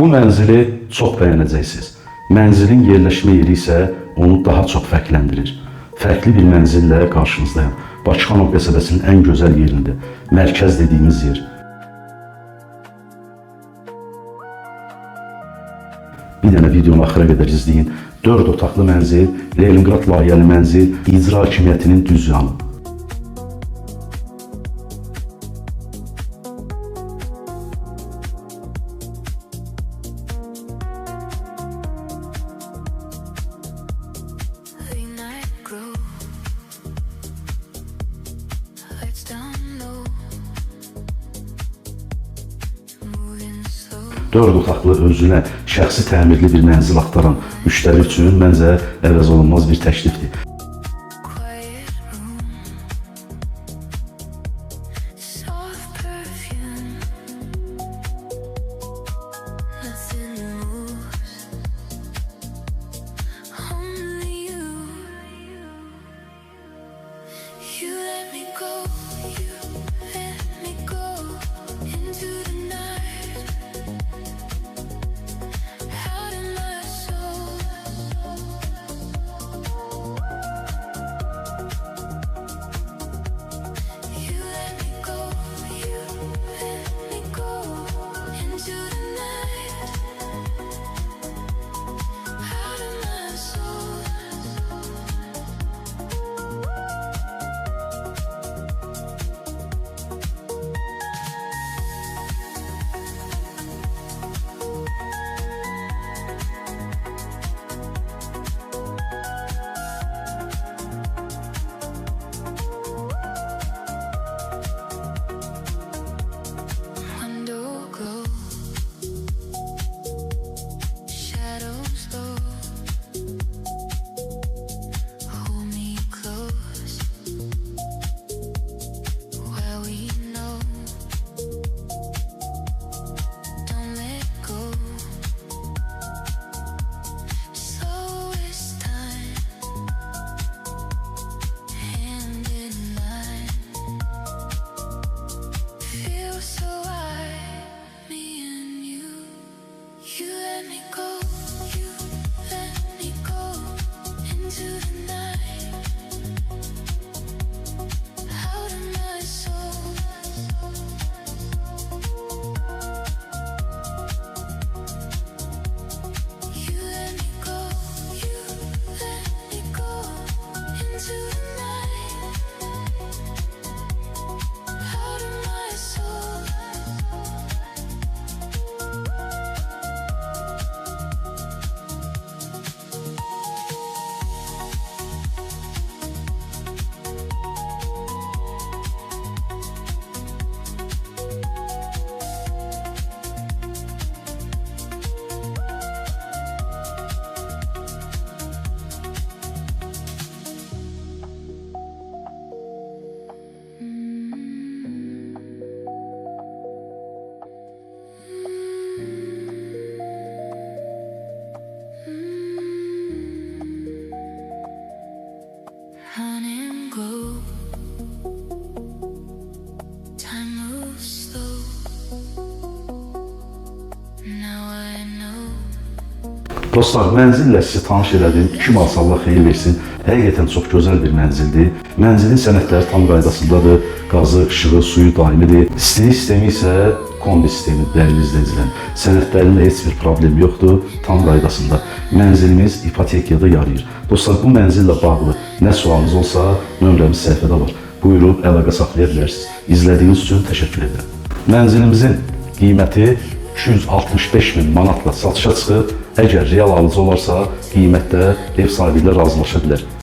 Bu mənzili çox bəyənəcəksiniz. Mənzilin yerləşmə yeri isə onu daha çox fərqləndirir. Fərqli bir mənzillə qarşınızdayım. Bakıxanov qəsəbəsinin ən gözəl yerində. Mərkəz dediyimiz yer. Bir dənə videonu axıra qədər izləyin. 4 otaqlı mənzil, Leningrad layihəli mənzil, icra hakimiyyətinin düz yanı. Dörd otaqlı özünə şəxsi təmirli bir mənzil axtaran müştəri üçün məncə əvəz olunmaz bir təklifdir. Dostlar, mənzillə sizi tanış elədim. 2 maşallah xeyir versin. Həqiqətən çox gözəl bir mənzildir. Mənzilin sənədləri tam qaydasındadır. Qazı, işığı, suyu daimidir. İstilik sistemi isə kombi sistemi, dəyərli izləyicilər. Sənədlərində heç bir problem yoxdur, tam qaydasında. Mənzilimiz ipotekiyada yarayır. Dostlar, bu mənzillə bağlı nə sualınız olsa, nömrəmiz səhifədə var. Buyurub əlaqə saxlaya bilərsiniz. İzlədiyiniz üçün təşəkkür edirəm. Mənzilimizin qiyməti 265.000 manatla satışa çıxıb. Əgər real alıcı olarsa, qiymətdə ev sahibi ilə razılaşa bilər.